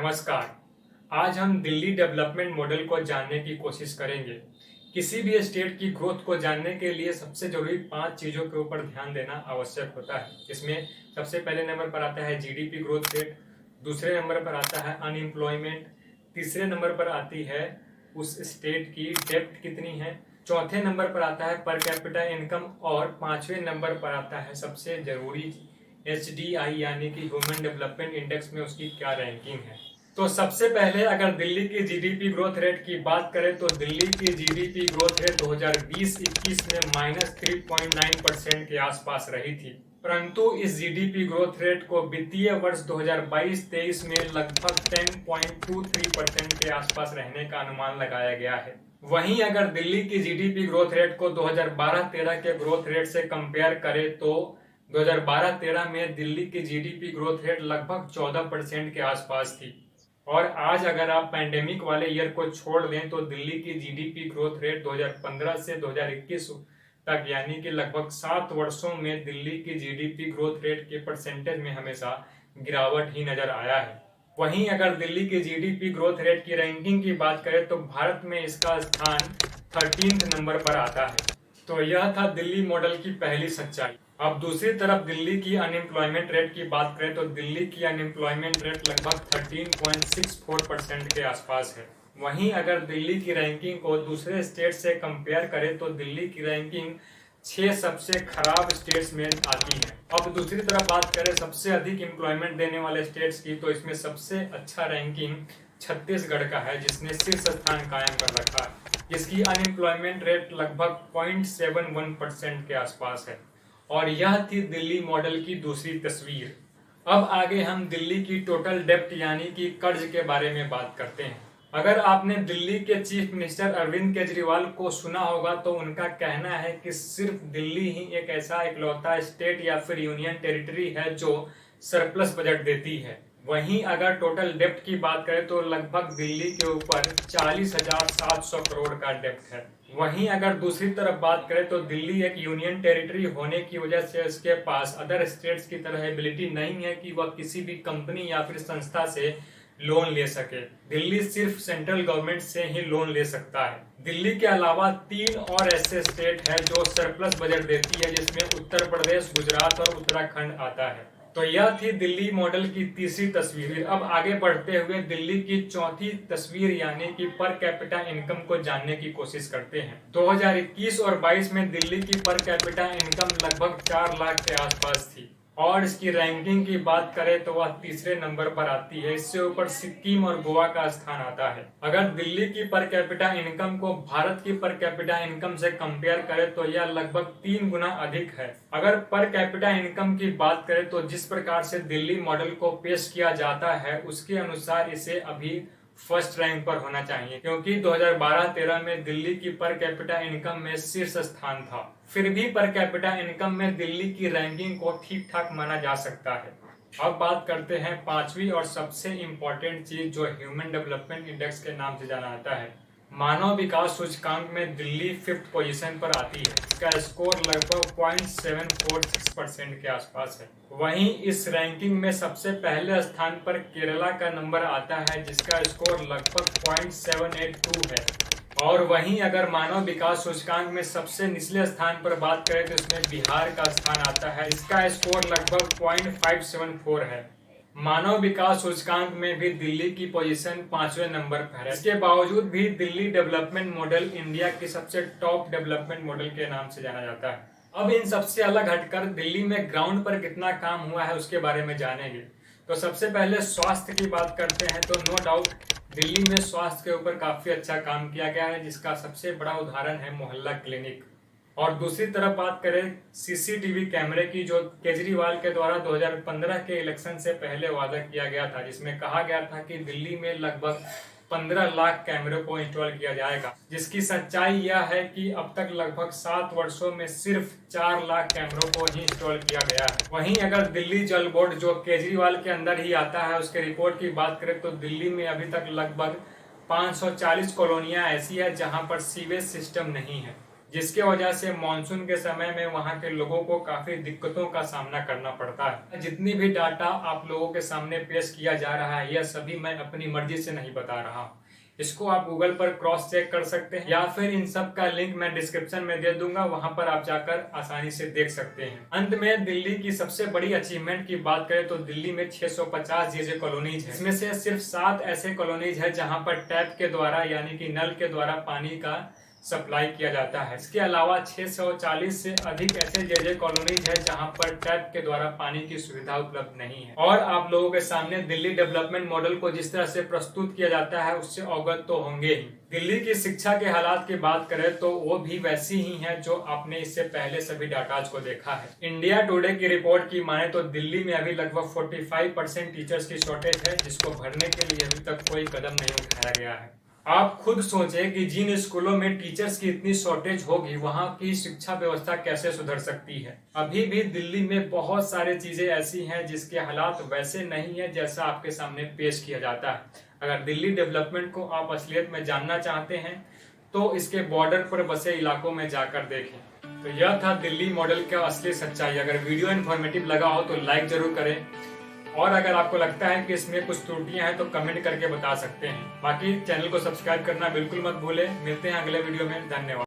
नमस्कार। आज हम दिल्ली डेवलपमेंट मॉडल को जानने की कोशिश करेंगे। किसी भी स्टेट की ग्रोथ को जानने के लिए सबसे जरूरी 5 चीजों के ऊपर ध्यान देना आवश्यक होता है। इसमें सबसे पहले नंबर पर आता है जीडीपी ग्रोथ रेट, दूसरे नंबर पर आता है अनएम्प्लॉयमेंट, तीसरे नंबर पर आती है उस स्टेट की डेप्थ कितनी है, चौथे नंबर पर आता है पर कैपिटा इनकम और पांचवें नंबर पर आता है सबसे जरूरी HDI यानी कि ह्यूमन डेवलपमेंट इंडेक्स में उसकी क्या रैंकिंग है। तो सबसे पहले अगर दिल्ली की जीडीपी ग्रोथ रेट की बात करें तो दिल्ली की जीडीपी ग्रोथ रेट 2020-21 में -3.9% के आसपास रही थी, परंतु इस जीडीपी ग्रोथ रेट को वित्तीय वर्ष 2022-23 में लगभग 10.23% के आसपास रहने का अनुमान लगाया गया है। वहीं अगर दिल्ली की जीडीपी ग्रोथ रेट को 2012-13 के ग्रोथ रेट से कंपेयर करें तो 2012-13 में दिल्ली की जीडीपी ग्रोथ रेट लगभग 14% के आसपास थी, और आज अगर आप पैंडेमिक वाले ईयर को छोड़ दें तो दिल्ली की जीडीपी ग्रोथ रेट 2015 से 2021 तक यानी कि लगभग 7 वर्षों में दिल्ली की जीडीपी ग्रोथ रेट के परसेंटेज में हमेशा गिरावट ही नजर आया है। वहीं अगर दिल्ली की जीडीपी ग्रोथ रेट की रैंकिंग की बात करें तो भारत में इसका स्थान 13th नंबर पर आता है। तो यह था दिल्ली मॉडल की पहली सच्चाई। अब दूसरी तरफ दिल्ली की अनएम्प्लॉयमेंट रेट की बात करें तो दिल्ली की अनएम्प्लॉयमेंट रेट लगभग 13.64% के आसपास है। वहीं अगर दिल्ली की रैंकिंग को दूसरे स्टेट से कंपेयर करें तो दिल्ली की रैंकिंग 6 सबसे खराब स्टेट्स में आती है। अब दूसरी तरफ बात करें सबसे अधिक एम्प्लॉयमेंट देने वाले स्टेट्स की तो इसमें सबसे अच्छा रैंकिंग छत्तीसगढ़ का है, जिसने शीर्ष स्थान कायम कर रखा है, जिसकी अनएम्प्लॉयमेंट रेट लगभग 0.71% के आसपास है। और यह थी दिल्ली मॉडल की दूसरी तस्वीर। अब आगे हम दिल्ली की टोटल डेप्ट यानी कि कर्ज के बारे में बात करते हैं। अगर आपने दिल्ली के चीफ मिनिस्टर अरविंद केजरीवाल को सुना होगा तो उनका कहना है कि सिर्फ दिल्ली ही एक ऐसा इकलौता स्टेट या फिर यूनियन टेरिटरी है जो सरप्लस बजट देती है। वहीं अगर टोटल डेप्ट की बात करें तो लगभग दिल्ली के ऊपर 40,700 करोड़ का डेप्ट है। वहीं अगर दूसरी तरफ बात करें तो दिल्ली एक यूनियन टेरिटरी होने की वजह से उसके पास अदर स्टेट्स की तरह एबिलिटी नहीं है कि वह किसी भी कंपनी या फिर संस्था से लोन ले सके। दिल्ली सिर्फ सेंट्रल गवर्नमेंट से ही लोन ले सकता है। दिल्ली के अलावा 3 और ऐसे स्टेट है जो सरप्लस बजट देती है, जिसमें उत्तर प्रदेश, गुजरात और उत्तराखंड आता है। तो यह थी दिल्ली मॉडल की तीसरी तस्वीर। अब आगे बढ़ते हुए दिल्ली की चौथी तस्वीर यानी कि पर कैपिटा इनकम को जानने की कोशिश करते हैं। 2021 और 22 में दिल्ली की पर कैपिटा इनकम लगभग 4 लाख के आसपास थी, और इसकी रैंकिंग की बात करें तो वह तीसरे नंबर पर आती है। इससे ऊपर सिक्किम और गोवा का स्थान आता है। अगर दिल्ली की पर कैपिटा इनकम को भारत की पर कैपिटा इनकम से कंपेयर करें तो यह लगभग 3 गुना अधिक है। अगर पर कैपिटा इनकम की बात करें तो जिस प्रकार से दिल्ली मॉडल को पेश किया जाता है उसके अनुसार इसे अभी फर्स्ट रैंक पर होना चाहिए, क्योंकि 2012-13 में दिल्ली की पर कैपिटा इनकम में शीर्ष स्थान था। फिर भी पर कैपिटा इनकम में दिल्ली की रैंकिंग को ठीक ठाक माना जा सकता है। अब बात करते हैं पांचवी और सबसे इम्पोर्टेंट चीज जो ह्यूमन डेवलपमेंट इंडेक्स के नाम से जाना जाता है। मानव विकास सूचकांक में दिल्ली 5th पोजीशन पर आती है। इसका स्कोर लगभग 0.746% के आसपास है। वहीं इस रैंकिंग में सबसे पहले स्थान पर केरला का नंबर आता है, जिसका स्कोर लगभग 0.782 है। और वहीं अगर मानव विकास सूचकांक में सबसे निचले स्थान पर बात करें तो इसमें बिहार का स्थान आता है। इसका स्कोर लगभग 0.574 है। मानव विकास सूचकांक में भी दिल्ली की पोजीशन 5वें नंबर पर है। इसके बावजूद भी दिल्ली डेवलपमेंट मॉडल इंडिया की सबसे टॉप डेवलपमेंट मॉडल के नाम से जाना जाता है। अब इन सबसे अलग हटकर दिल्ली में ग्राउंड पर कितना काम हुआ है उसके बारे में जानेंगे। तो सबसे पहले स्वास्थ्य की बात करते हैं तो नो डाउट दिल्ली में स्वास्थ्य के ऊपर काफी अच्छा काम किया गया है, जिसका सबसे बड़ा उदाहरण है मोहल्ला क्लिनिक। और दूसरी तरफ बात करें सीसीटीवी कैमरे की, जो केजरीवाल के द्वारा 2015 के इलेक्शन से पहले वादा किया गया था, जिसमें कहा गया था कि दिल्ली में लगभग 15 लाख कैमरों को इंस्टॉल किया जाएगा, जिसकी सच्चाई यह है कि अब तक लगभग 7 वर्षों में सिर्फ 4 लाख कैमरों को ही इंस्टॉल किया गया है। वहीं अगर दिल्ली जल बोर्ड जो केजरीवाल के अंदर ही आता है उसके रिपोर्ट की बात करें तो दिल्ली में अभी तक लगभग 540 कॉलोनियां ऐसी है जहां पर सीवेज सिस्टम नहीं है, जिसके वजह से मानसून के समय में वहां के लोगों को काफी दिक्कतों का सामना करना पड़ता है। जितनी भी डाटा आप लोगों के सामने पेश किया जा रहा है, यह सभी मैं अपनी मर्जी से नहीं बता रहा हूँ। इसको आप गूगल पर क्रॉस चेक कर सकते हैं या फिर इन सब का लिंक मैं डिस्क्रिप्शन में दे दूंगा, वहां पर आप जाकर आसानी से देख सकते हैं। अंत में दिल्ली की सबसे बड़ी अचीवमेंट की बात करें तो दिल्ली में 650 जेजे कॉलोनीज है। इसमें से सिर्फ 7 ऐसे कॉलोनीज है जहां पर टैप के द्वारा यानी कि नल के द्वारा पानी का सप्लाई किया जाता है। इसके अलावा 640 से अधिक ऐसे जेजे कॉलोनीज है जहां पर टैप के द्वारा पानी की सुविधा उपलब्ध नहीं है। और आप लोगों के सामने दिल्ली डेवलपमेंट मॉडल को जिस तरह से प्रस्तुत किया जाता है उससे अवगत तो होंगे ही। दिल्ली की शिक्षा के हालात की बात करें तो वो भी वैसी ही है जो आपने इससे पहले सभी डाटाज को देखा है। इंडिया टुडे की रिपोर्ट की माने तो दिल्ली में अभी लगभग 45% टीचर्स की शॉर्टेज है, जिसको भरने के लिए अभी तक कोई कदम नहीं उठाया गया है। आप खुद सोचें कि जिन स्कूलों में टीचर्स की इतनी शॉर्टेज होगी वहां की शिक्षा व्यवस्था कैसे सुधर सकती है। अभी भी दिल्ली में बहुत सारी चीजें ऐसी हैं जिसके हालात वैसे नहीं है जैसा आपके सामने पेश किया जाता है। अगर दिल्ली डेवलपमेंट को आप असलियत में जानना चाहते हैं तो इसके बॉर्डर पर बसे इलाकों में जाकर देखें। तो यह था दिल्ली मॉडल का असली सच्चाई। अगर वीडियो इन्फॉर्मेटिव लगा हो तो लाइक जरूर करें, और अगर आपको लगता है कि इसमें कुछ त्रुटियां हैं तो कमेंट करके बता सकते हैं। बाकी चैनल को सब्सक्राइब करना बिल्कुल मत भूलें। मिलते हैं अगले वीडियो में। धन्यवाद।